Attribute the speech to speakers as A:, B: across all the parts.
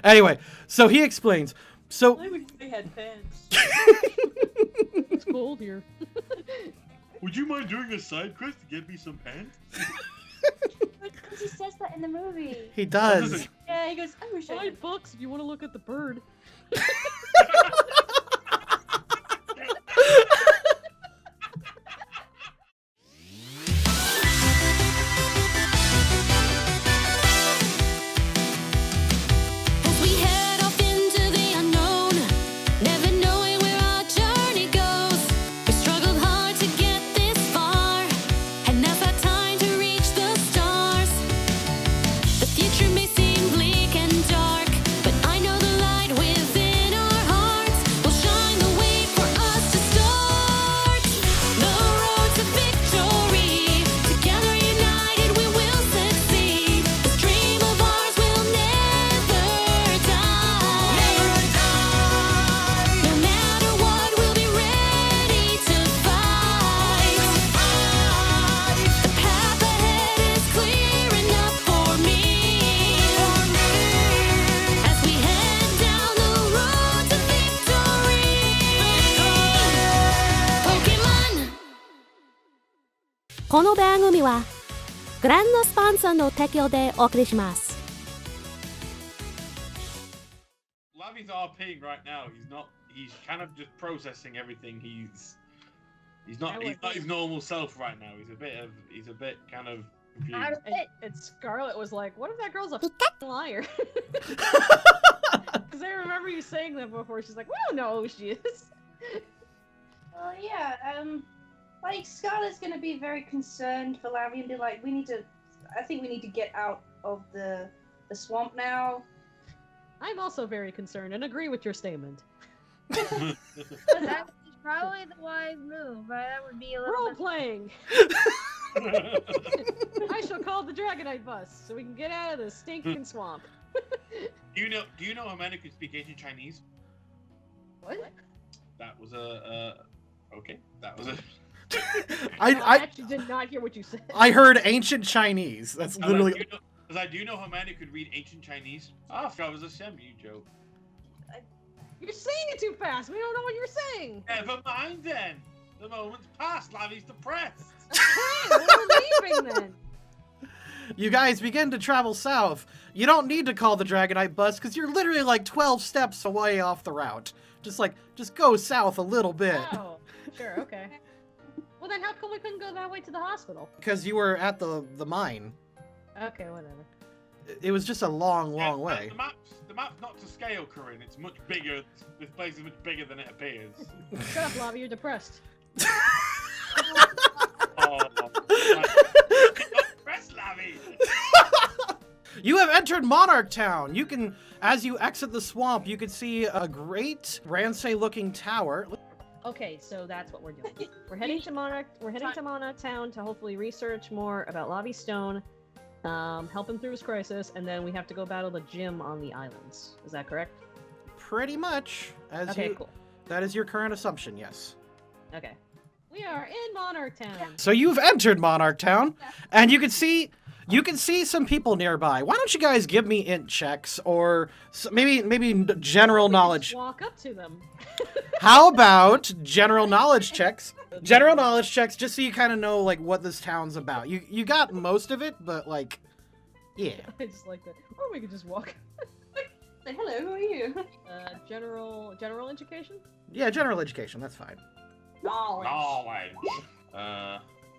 A: Anyway, so he explains. So
B: I wish they had pants.
C: It's cold here.
D: Would you mind doing a side quest to get me some pants?
E: Because he says that in the movie.
A: he does.
B: Yeah, he goes, I wish I had
C: $5 if you want to look at the bird.
F: 'Cause we head off into the unknown, never knowing where our journey goes. We struggled hard to get this far, and now's our time to reach the stars. The future may seem bleak and dark, but I know the light within our hearts will shine the way for us to start. The road to victory, together united we will succeed. This dream of ours will never die. No matter what, we'll be ready to fight. The path ahead is clear enough for me. As we head down the road to victory. Pokemon! この番組はグランドスポンサーの提供でお送りします。
D: Lavi's RPing right now. He's kind of just processing everything. He's not his normal self right now. He's a bit kind of confused.
C: And Scarlet was like, what if that girl's a liar? Because I remember you saying that before. She's like, we don't know who she is.
E: Well, yeah, like, Scarlett's gonna be very concerned for Lavi and be like, I think we need to get out of the swamp now.
C: I'm also very concerned and agree with your statement.
G: That's probably the wise move, but that would be a little
C: Role
G: bit...
C: playing! I shall call the Dragonite bus so we can get out of this stinking swamp.
D: Do you know how many could speak ancient Chinese?
C: What?
D: That was okay. That was a.
C: I
A: I
C: actually did not hear what you said.
A: I heard ancient Chinese. That's literally.
D: Because I do know Hermione could read ancient Chinese. Ah, that was a Semu joke.
C: You're saying it too fast. We don't know what you're saying.
D: Never mind then. The moment's past. Lavi's depressed.
C: Okay, we're leaving then.
A: You guys begin to travel south. You don't need to call the Dragonite bus because you're literally like 12 steps away off the route. Just go south a little bit.
C: Oh, sure, okay. Well then how come we couldn't go that way to the hospital?
A: Because you were at the mine.
C: Okay, whatever.
A: It was just a long way.
D: The map's not to scale, Corinne. It's much bigger. This place is much bigger than it appears.
C: Shut up, Lavi, you're depressed.
D: Oh, depressed, Lavi.
A: You have entered Monarch Town. You can, as you exit the swamp, you can see a great Ransay-looking tower.
C: Okay, so that's what we're doing. We're heading to Monarch Town to hopefully research more about Lavi Stone, help him through his crisis, and then we have to go battle the gym on the islands. Is that correct?
A: Pretty much.
C: Cool.
A: That is your current assumption, yes.
C: Okay. We are in Monarch Town.
A: So you've entered Monarch Town, and you can see some people nearby. Why don't you guys give me int checks or maybe general knowledge?
C: Just walk up to them.
A: How about general knowledge checks? General knowledge checks, just so you kind of know like what this town's about. You got most of it, but like, yeah.
C: I just like that. Or we could just walk.
E: Say hello, who are you?
C: General education?
A: Yeah, general education. That's fine.
E: Knowledge.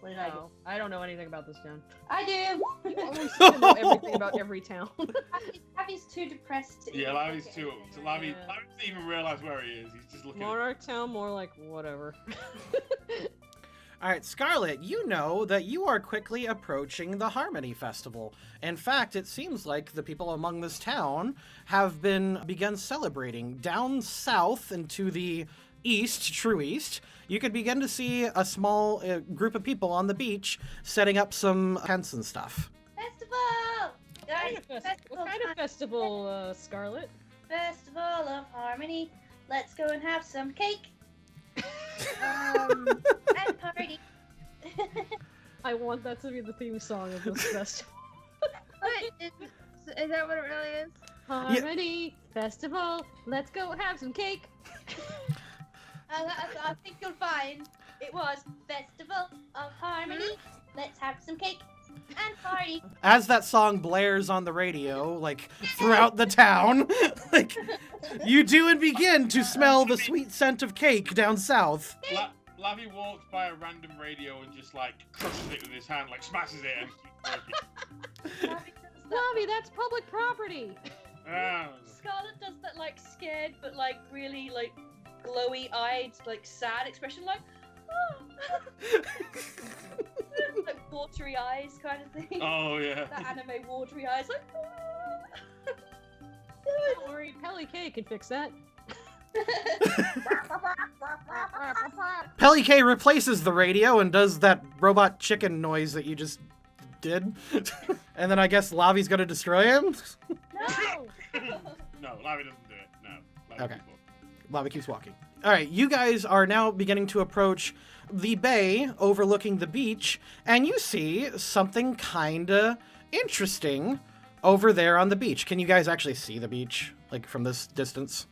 E: What did I do?
C: No, I don't know anything about this town.
E: I do.
C: You always seem to know everything about every town.
E: Lavi's too depressed to
D: Yeah, Lavi's too. So Lavi
C: Yeah.
D: doesn't even realize where he is. He's just looking.
C: Monarch Town, more like whatever.
A: All right, Scarlet, you know that you are quickly approaching the Harmony Festival. In fact, it seems like the people among this town have begun celebrating. Down south into the east, true east, you could begin to see a small group of people on the beach setting up some tents and stuff.
E: Festival! Guys,
C: What kind of festival, Scarlet?
E: Festival of Harmony. Let's go and have some cake. And party.
C: I want that to be the theme song of this festival.
G: What? Is that what it really is?
C: Harmony Festival. Let's go have some cake.
E: I think you'll find it was Festival of Harmony. Let's have some cake and party.
A: As that song blares on the radio, like throughout the town, like you do and begin to smell the sweet scent of cake down south.
D: Lavi walks by a random radio and just like crushes it with his hand, like smashes it and keeps working.
C: Lavi, that's public property.
B: Scarlet does that like scared but like really like glowy eyed like sad expression like like watery eyes kind of thing.
D: Oh yeah.
B: That anime watery eyes like
C: Don't worry, Pelly K can fix that.
A: Pelly K replaces the radio and does that robot chicken noise that you just did. And then I guess Lavi's gonna destroy him?
B: no.
D: No, Lavi doesn't do it. No. Lavi
A: Okay.
D: keeps walking.
A: Lavi keeps walking. Alright, you guys are now beginning to approach the bay overlooking the beach, and you see something kinda interesting over there on the beach. Can you guys actually see the beach, like from this distance?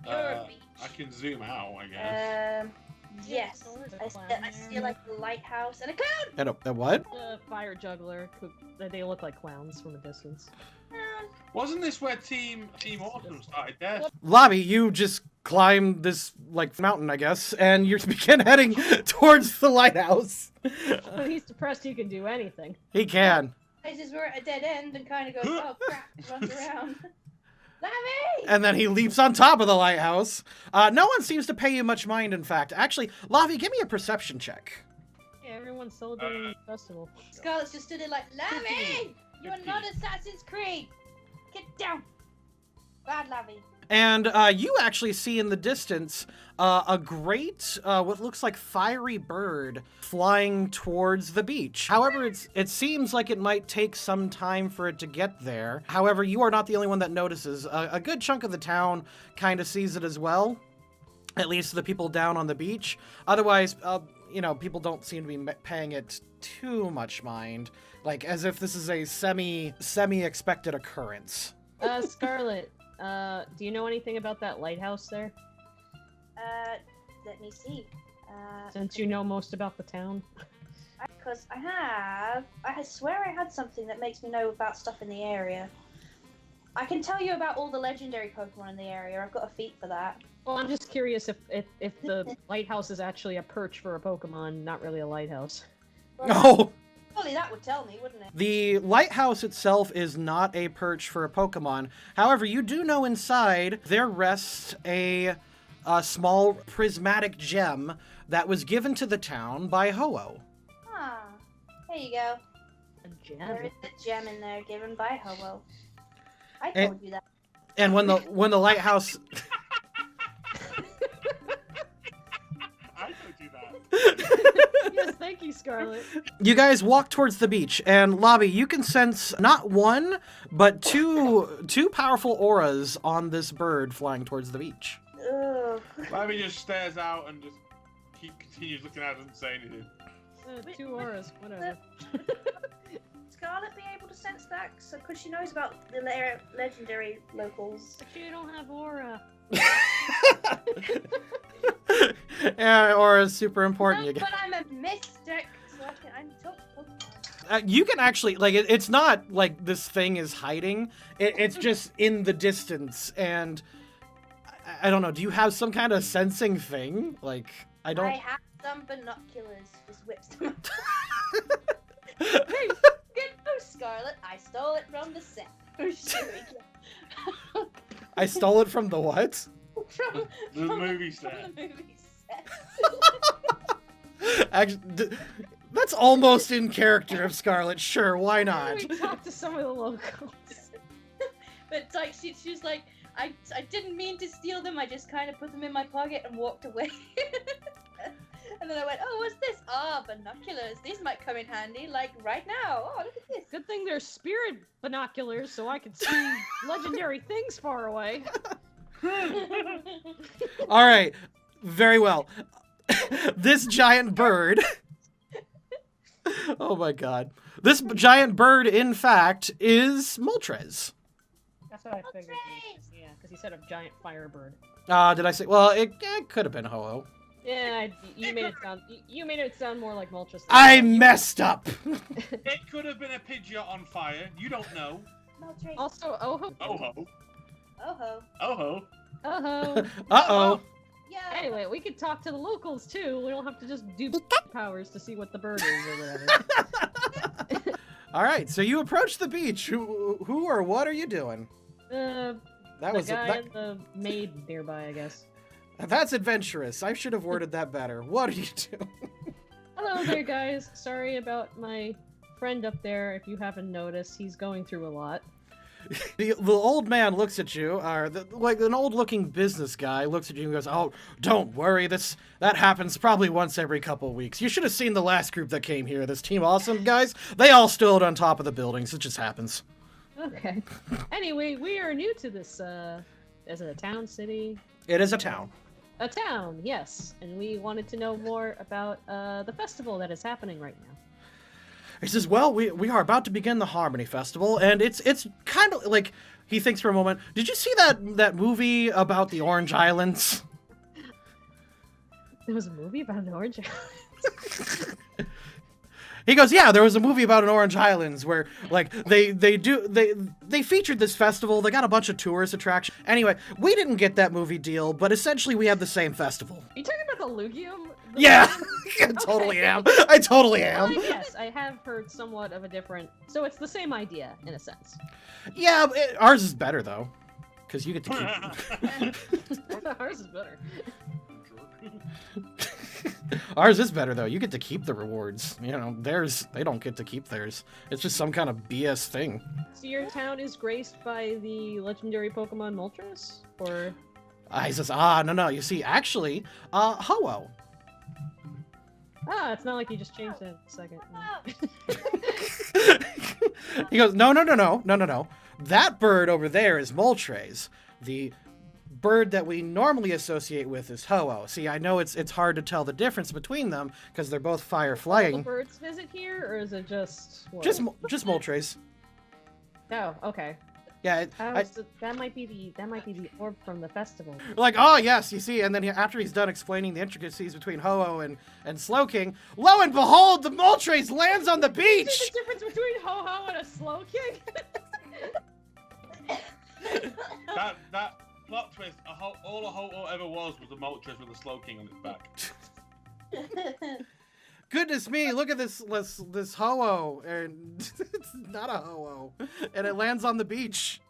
D: I can zoom out, I guess.
E: Yes. I see like a lighthouse and a cloud.
A: And a what?
C: The fire juggler. They look like clowns from a distance.
D: Wasn't this where Team Autumn started there?
A: Lavi, you just climb this like mountain, I guess, and you begin heading towards the lighthouse.
C: When he's depressed, he can do anything.
A: He can.
E: Places we're at a dead end and kind of goes, oh crap, runs around. Lavi!
A: And then he leaps on top of the lighthouse. No one seems to pay you much mind, in fact. Actually, Lavi, give me a perception check.
C: Yeah, everyone's celebrating the festival.
E: Scarlett's just stood there like, Lavi! You are not Assassin's Creed! Get down! Bad Lavi.
A: And you actually see in the distance a great, what looks like fiery bird flying towards the beach. However, it seems like it might take some time for it to get there. However, you are not the only one that notices. A good chunk of the town kind of sees it as well, at least the people down on the beach. Otherwise, you know, people don't seem to be paying it too much mind, like as if this is a semi-expected occurrence.
C: Scarlet, do you know anything about that lighthouse there?
E: Let me see.
C: Since you know most about the town.
E: Because I swear I had something that makes me know about stuff in the area. I can tell you about all the legendary Pokemon in the area. I've got a feat for that.
C: Well, I'm just curious if the lighthouse is actually a perch for a Pokemon, not really a lighthouse.
A: Oh!
E: Surely that would tell me, wouldn't it?
A: The lighthouse itself is not a perch for a Pokemon. However, you do know inside there rests a small prismatic gem that was given to the town by Ho-Oh.
E: Ah, there you go.
C: A gem?
E: There is a gem in there given by Ho-Oh. I
A: And-
E: told you that.
A: And when the lighthouse
D: I told you that.
C: Yes, thank you, Scarlet.
A: You guys walk towards the beach, and Lobby, you can sense not one, but two powerful auras on this bird flying towards the beach.
E: Ugh.
D: Lavi just stares out and just continues looking at it, doesn't say anything.
C: 2 auras, whatever.
E: Scarlet be able to sense that? Because she knows about the legendary locals.
C: But you don't have aura.
A: Yeah, aura's super important. You
E: But I'm a mystic, so I'm so...
A: You can actually, like, it's not like this thing is hiding. It's just in the distance, and I don't know. Do you have some kind of sensing thing? Like, I don't.
E: I have some binoculars. Just whips them up. Hey, get no, Scarlet. I stole it from the set. Oh, sure.
A: I stole it from the what?
E: From
D: The movie set.
E: From the movie set.
A: Actually, that's almost in character of Scarlet. Sure, why not?
C: We talked to some of the locals.
B: But it's like she's like, I didn't mean to steal them. I just kind of put them in my pocket and walked away. And then I went, oh, what's this? Ah, binoculars. These might come in handy, like right now. Oh, look at this.
C: Good thing they're spirit binoculars, so I can see legendary things far away.
A: All right, very well. This giant bird. Oh my god. This giant bird, in fact, is Moltres.
C: That's what I figured. Yeah, because he said a giant firebird.
A: Did I say? Well, it could have been Ho-Oh.
C: Yeah, you made it sound. You made it sound more like Moltres.
A: I messed up.
D: It could have been a Pidgeot on fire. You don't know.
E: Moltres.
C: Also, oh-ho.
D: Oh-ho.
E: Oh-ho.
D: Oh-ho.
C: Oh-ho.
A: Uh-oh.
E: Yeah.
C: Anyway, we could talk to the locals too. We don't have to just do powers to see what the bird is or whatever.
A: All right, so you approach the beach. Who or what are you doing?
C: That
A: That
C: the
A: was
C: guy and the maid nearby, I guess.
A: That's adventurous. I should have worded that better. What are you doing?
C: Hello there, guys. Sorry about my friend up there. If you haven't noticed, he's going through a lot.
A: The old man looks at you, like an old-looking business guy looks at you and goes, "Oh, don't worry. That happens probably once every couple weeks. You should have seen the last group that came here. This Team Awesome guys. They all stood on top of the buildings. It just happens."
C: Okay. Anyway, we are new to this. Is it a town, city?
A: It is a town.
C: A town, yes. And we wanted to know more about the festival that is happening right now.
A: He says, "Well, we are about to begin the Harmony Festival, and it's kind of like." He thinks for a moment. Did you see that movie about the Orange Islands?
C: There was a movie about an orange.
A: He goes, "Yeah, there was a movie about an Orange Islands where like they featured this festival. They got a bunch of tourist attractions. Anyway, we didn't get that movie deal, but essentially we have the same festival."
C: Are you talking about the Lugium?
A: Yeah, I totally am. I totally am.
C: Well, yes, I have heard somewhat of a different. So it's the same idea in a sense.
A: Yeah, ours is better though, because you get to keep.
C: Ours is better.
A: Ours is better though. You get to keep the rewards. You know, theirs they don't get to keep theirs. It's just some kind of BS thing.
C: So your town is graced by the legendary Pokemon Moltres, or?
A: He says, no. You see, actually, Ho-Oh.
C: It's not like you just changed it a second.
A: He goes, no. That bird over there is Moltres. The bird that we normally associate with is Ho-Oh. See, I know it's hard to tell the difference between them because they're both fire
C: All the
A: flying.
C: birds visit here, or is it just what?
A: Just Moltres.
C: Oh, okay.
A: Yeah,
C: That might be the orb from the festival.
A: like, oh yes, you see, and then after he's done explaining the intricacies between Ho-Oh and Slowking, lo and behold, the Moltres lands on the beach.
C: See the difference between Ho-Ho and a Slowking?
D: that plot twist, all a Ho-Oh ever was a Moltres with a Slowking on its back.
A: Goodness me, look at this Ho-Oh, and it's not a Ho-Oh, and it lands on the beach.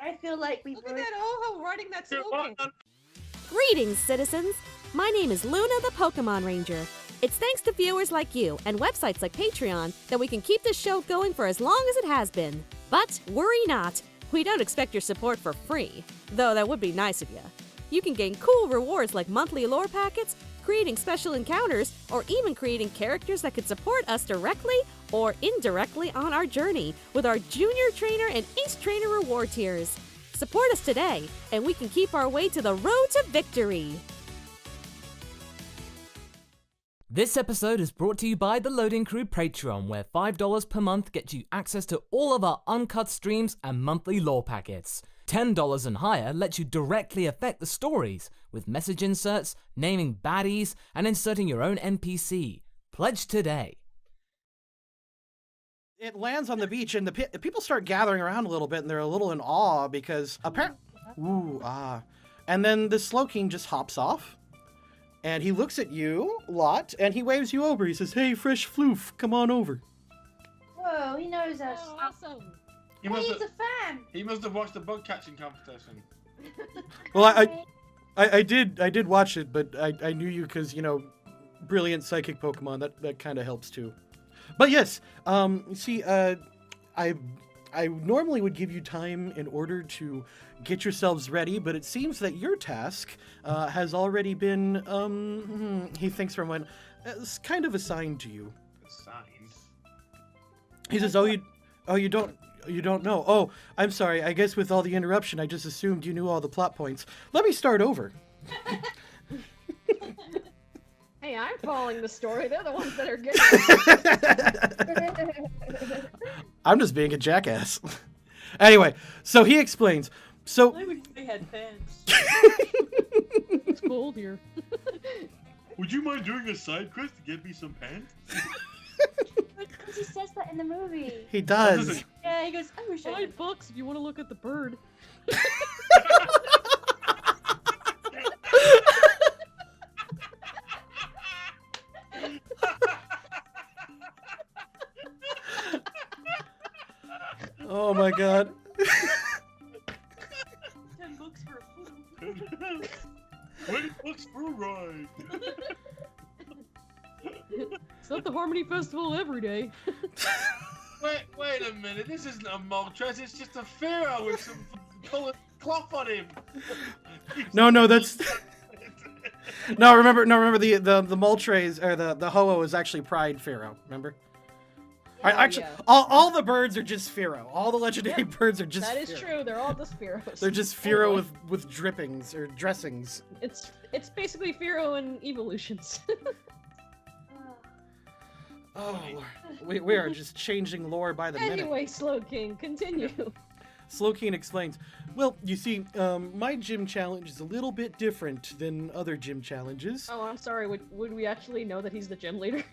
E: I feel like we
C: Look at that Ho-Ho riding that Slowking.
H: Greetings, citizens! My name is Luna the Pokemon Ranger. It's thanks to viewers like you and websites like Patreon that we can keep this show going for as long as it has been. But worry not, we don't expect your support for free, though that would be nice of you. You can gain cool rewards like monthly lore packets, creating special encounters, or even creating characters that could support us directly or indirectly on our journey with our Junior Trainer and Ace Trainer reward tiers. Support us today, and we can keep our way to the road to victory.
I: This episode is brought to you by the Loading Crew Patreon, where $5 per month gets you access to all of our uncut streams and monthly lore packets. $10 and higher lets you directly affect the stories with message inserts, naming baddies, and inserting your own NPC. Pledge today.
A: It lands on the beach, and the people start gathering around a little bit, and they're a little in awe because apparently, and then the Slowking just hops off, and he looks at you, Lot, and he waves you over. He says, "Hey, fresh floof, come on over."
E: Whoa, he knows us.
C: Oh, awesome.
E: He's a fan.
D: He must have watched the bug catching competition.
A: Well, I did watch it, but I knew you because, you know, brilliant psychic Pokemon. That kind of helps too. But yes, see, I normally would give you time in order to get yourselves ready, but it seems that your task has already been, he thinks for a moment, kind of assigned to you.
D: Assigned?
A: He says, you don't know. Oh, I'm sorry. I guess with all the interruption, I just assumed you knew all the plot points. Let me start over.
C: Hey, I'm following the story. They're the ones that are getting it.
A: I'm just being a jackass. Anyway, so he explains. So
C: I wish I had pants. It's cold here.
D: Would you mind doing a side quest to get me some pants?
B: Because he says that in the movie.
A: he does.
B: Yeah, he goes, I wish I had.
C: $5 if you want to look at the bird.
A: Oh my god.
C: $10 for a food.
D: $20 for a ride.
C: It's not the Harmony Festival every day.
D: Wait a minute. This isn't a Moltres. It's just a pharaoh with some colored cloth on him.
A: No, that's. No, remember the Moltres or the Ho-Oh is actually Pride Pharaoh. Remember? Actually,
C: yeah.
A: all the birds are just Pharaoh. All the legendary birds are just.
C: That is
A: Pharaoh.
C: true. They're all just Pharaohs.
A: They're just Pharaoh with drippings or dressings.
C: It's basically Pharaoh and evolutions.
A: Oh, we are just changing lore by the minute.
C: Anyway, Slowking, continue.
A: Slowking explains, well, you see, my gym challenge is a little bit different than other gym challenges.
C: Oh, I'm sorry. Would we actually know that he's the gym leader?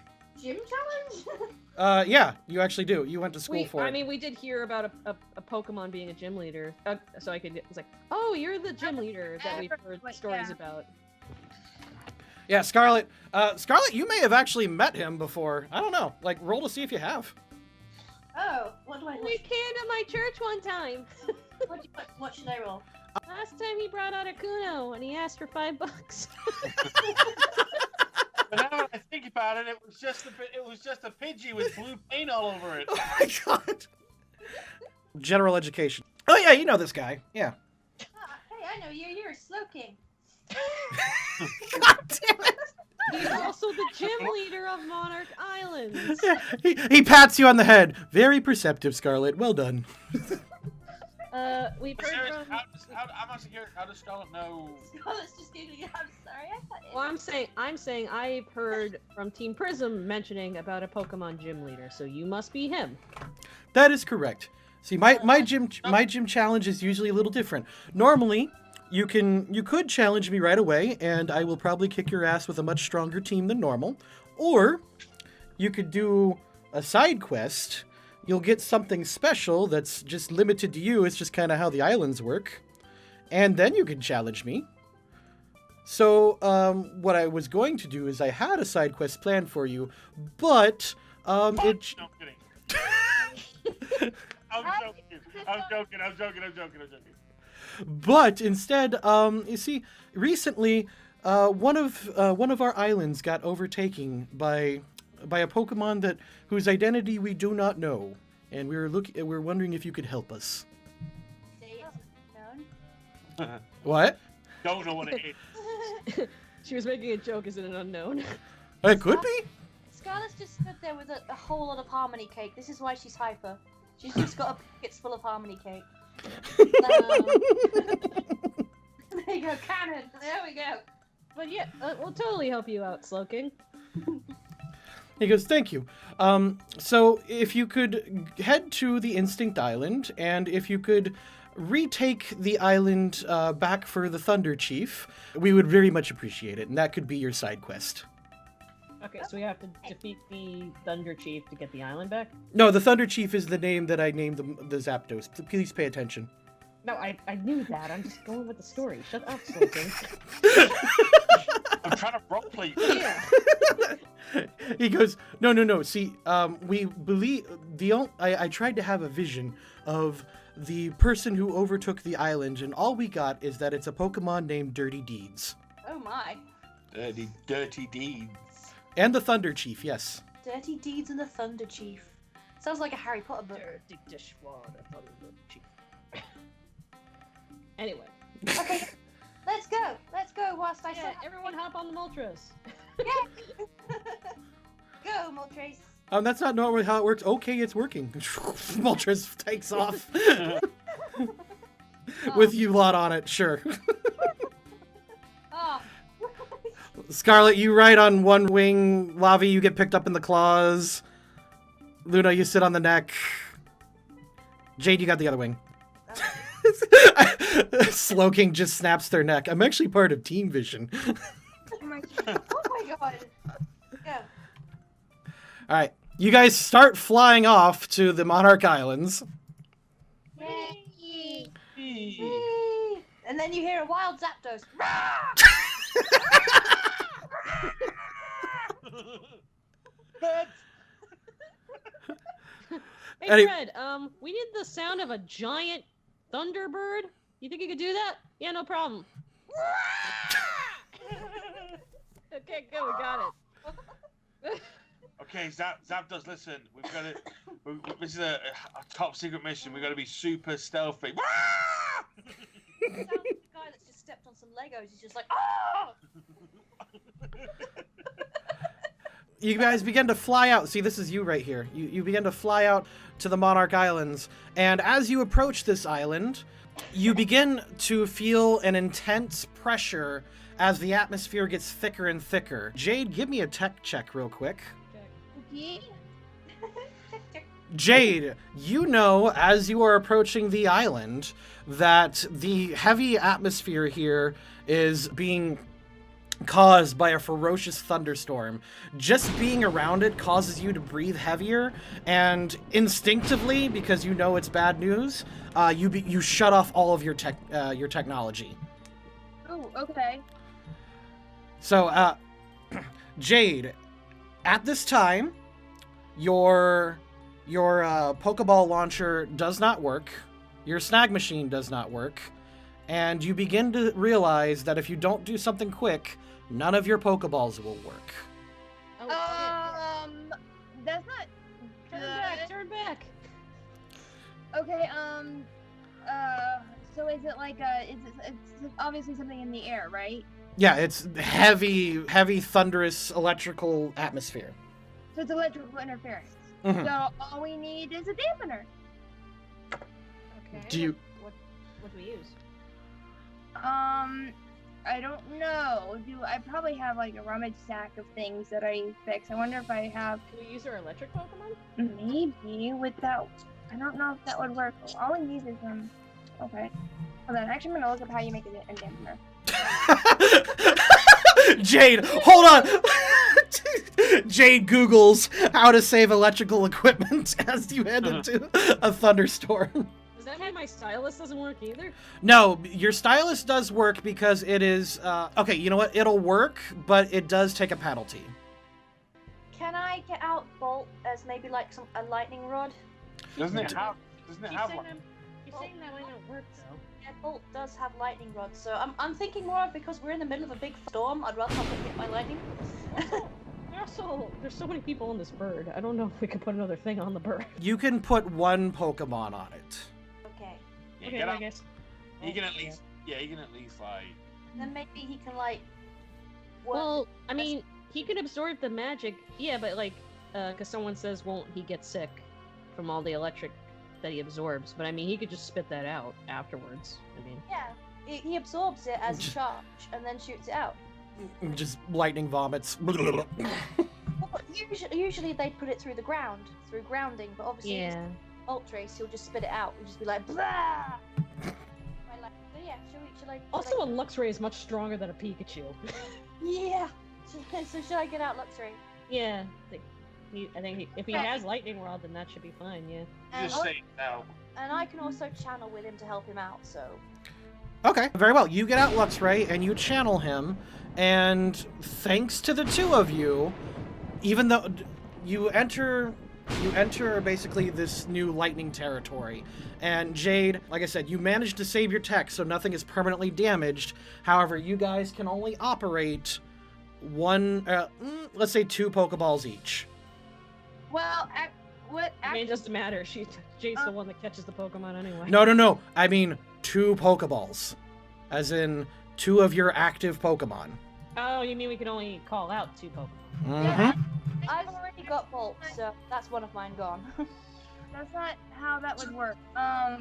E: Gym challenge?
A: Yeah, you actually do. You went to school for it.
C: I mean, we did hear about a Pokemon being a gym leader, so I could. It's like, oh, you're the gym leader that we've heard stories about.
A: Yeah, Scarlet. Scarlet, you may have actually met him before. I don't know. Like, roll to see if you have.
E: Oh, what do I?
C: We came to my church one time.
E: What should I roll?
C: Last time he brought out a Kuno and he asked for $5.
D: But now that I think about it, it was just a Pidgey with blue paint all over it.
A: Oh my god. General education. Oh yeah, you know this guy. Yeah.
E: Hey, I know you. You're Slowking.
A: God damn it.
C: He's also the gym leader of Monarch Islands.
A: Yeah, he pats you on the head. Very perceptive, Scarlet. Well done.
C: We've heard
D: Serious,
C: from.
D: I'm actually curious, how does Scarlet know?
E: Scarlet's just giggling. I'm sorry. I thought it.
C: Well, I'm saying I've heard from Team Prism mentioning about a Pokemon gym leader, so you must be him.
A: That is correct. See, my gym challenge is usually a little different. Normally, you could challenge me right away, and I will probably kick your ass with a much stronger team than normal. Or you could do a side quest. You'll get something special that's just limited to you. It's just kind of how the islands work. And then you can challenge me. So, what I was going to do is I had a side quest planned for you, but,
D: No, I'm kidding. I'm joking.
A: But instead, you see, recently, one of our islands got overtaken by a Pokemon whose identity we do not know, and we're wondering if you could help us.
E: Say it's known.
A: What?
D: Don't know what it is.
C: She was making a joke. Is it an unknown?
A: It could be.
B: Scarlett's just stood there with a whole lot of harmony cake. This is why she's hyper. She's just got a pockets full of harmony cake.
E: There you go, cannon. There we go.
C: But yeah, we'll totally help you out, Slowking.
A: He goes, thank you. So if you could head to the Instinct Island, and if you could retake the island back for the Thunder Chief, we would very much appreciate it, and that could be your side quest.
C: Okay, so we have to defeat the Thunder Chief to get the island back?
A: No, the Thunder Chief is the name that I named the Zapdos. Please pay attention.
C: No, I knew that. I'm just going with the story. Shut up, Slowking.
D: I'm trying to roleplay.
C: Yeah.
A: He goes, no. See, we believe I tried to have a vision of the person who overtook the island, and all we got is that it's a Pokemon named Dirty Deeds.
B: Oh my.
D: Dirty deeds.
A: And the Thunder Chief, yes.
B: Dirty Deeds and the Thunder Chief. Sounds like a Harry Potter book.
C: Dirty dishwater, Thunder Chief. Anyway.
B: Okay, let's go whilst I
C: Yeah,
B: set
C: everyone hop on the Moltres.
B: Yeah. Go, Moltres.
A: That's not normally how it works. Okay, it's working. Moltres takes off. With you lot on it, sure.
B: Oh.
A: Scarlet, you ride on one wing. Lavi, you get picked up in the claws. Luna, you sit on the neck. Jade, you got the other wing. Slowking just snaps their neck. I'm actually part of Team Vision.
E: Oh my god. Yeah.
A: All right, you guys start flying off to the Monarch Islands.
E: Yay! Yay! And then you hear a wild Zapdos.
C: Hey, Fred, we need the sound of a giant thunderbird. You think you could do that? Yeah, no problem. Okay, good, we got it.
D: Okay, Zapdos, listen. We've got to. This is a top secret mission. We've got to be super stealthy.
E: Sounds like the guy that's just stepped on some Legos. He's just like, ah!
A: You guys begin to fly out. See, this is you right here. You begin to fly out to the Monarch Islands, and as you approach this island, you begin to feel an intense pressure as the atmosphere gets thicker and thicker. Jade, give me a tech check real quick.
G: Okay.
A: Jade, you know as you are approaching the island that the heavy atmosphere here is being caused by a ferocious thunderstorm. Just being around it causes you to breathe heavier, and instinctively, because you know it's bad news, you shut off all of your technology.
G: Oh, okay.
A: So, Jade, at this time, your Pokeball launcher does not work, your snag machine does not work, and you begin to realize that if you don't do something quick, none of your Pokeballs will work.
C: Oh,
G: That's not
C: turn
G: good.
C: back, turn back.
G: Okay, so is it like it's obviously something in the air, right?
A: Yeah, it's heavy, thunderous electrical atmosphere.
G: So it's electrical interference.
A: Mhm.
G: So all we need is a dampener.
C: Okay.
A: Do you?
C: What do we use?
G: I don't know. I probably have like a rummage sack of things that I fix. I wonder if I have
C: Can we use our electric Pokemon?
G: maybe without. I don't know if that would work. All we need is Okay. Hold on. Actually, I'm gonna look up how you make a dampener.
A: Jade, hold on. Jade Googles how to save electrical equipment as you head into a thunderstorm.
C: Does that mean my stylus doesn't work either?
A: No, your stylus does work because it is okay. You know what? It'll work, but it does take a penalty.
E: Can I get out Bolt as maybe like a lightning rod?
D: Doesn't it have one?
C: Keep saying that might not work though.
E: Yeah, Bolt does have lightning rods, so I'm thinking more of because we're in the middle of a big storm. I'd rather not get hit by lightning.
C: There's so many people on this bird. I don't know if we could put another thing on the bird.
A: You can put one Pokemon on it.
E: Okay.
D: Yeah,
C: Okay,
D: get
C: I
D: out.
C: guess.
D: He can at least. Yeah, he can at least like.
E: Then maybe he can like. work-
C: Well, I mean, he could absorb the magic. Yeah, but like, because someone says, won't he get sick from all the electric that he absorbs? But I mean, he could just spit that out afterwards. I mean,
E: Yeah, he absorbs it as a charge and then shoots it out.
A: Just lightning vomits.
E: Well, usually they put it through the ground, through grounding, but obviously if
C: yeah.
E: it's Bolt Race, he'll just spit it out. He'll just be like, blah! So yeah, should I?
C: Also, a Luxray is much stronger than a Pikachu.
E: Yeah. So should I get out Luxray?
C: Yeah, I think if he has lightning rod, then that should be fine. Yeah.
E: And,
D: Just say no.
E: and I can also channel with him to help him out. So.
A: Okay, very well. You get out Luxray and you channel him, and thanks to the two of you, even though you enter basically this new lightning territory. And Jade, like I said, you managed to save your tech, so nothing is permanently damaged. However, you guys can only operate let's say 2 Pokeballs each.
G: Well,
C: I mean, it doesn't matter. Jade's the one that catches the Pokemon anyway.
A: No. I mean 2 Pokeballs. As in 2 of your active Pokemon.
C: Oh, you mean we can only call out 2 Pokemon?
A: Mm-hmm.
E: I've already got Bolt, so that's one of mine gone.
G: That's not how that would work.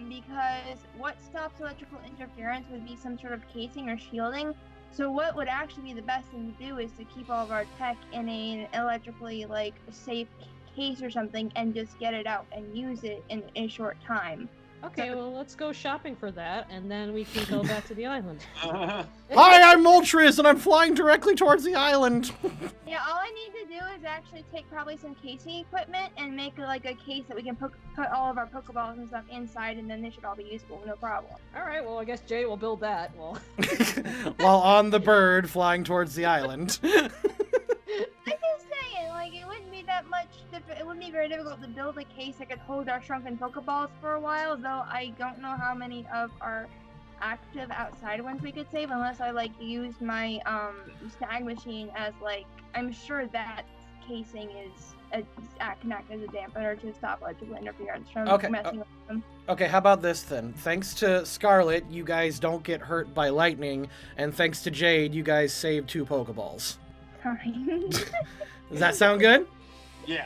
G: Because what stops electrical interference would be some sort of casing or shielding. So what would actually be the best thing to do is to keep all of our tech in an electrically safe case or something, and just get it out and use it in a short time.
C: Okay, well, let's go shopping for that, and then we can go back to the island.
A: Hi, I'm Moltres, and I'm flying directly towards the island.
G: Yeah, all I need to do is actually take probably some casing equipment and make like a case that we can put all of our Pokeballs and stuff inside, and then they should all be useful, no problem.
C: All right, well, I guess Jay will build that. Well,
A: While on the bird flying towards the island.
G: I'm just saying, like, it wouldn't be that much. It wouldn't be very difficult to build a case that could hold our shrunken Pokeballs for a while. Though I don't know how many of our active outside ones we could save unless I like used my snag machine as like. I'm sure that casing can act as a dampener to stop electrical interference from messing with them.
A: Okay, how about this then? Thanks to Scarlet, you guys don't get hurt by lightning, and thanks to Jade, you guys save 2 Pokeballs.
G: Fine.
A: Does that sound good?
D: Yeah.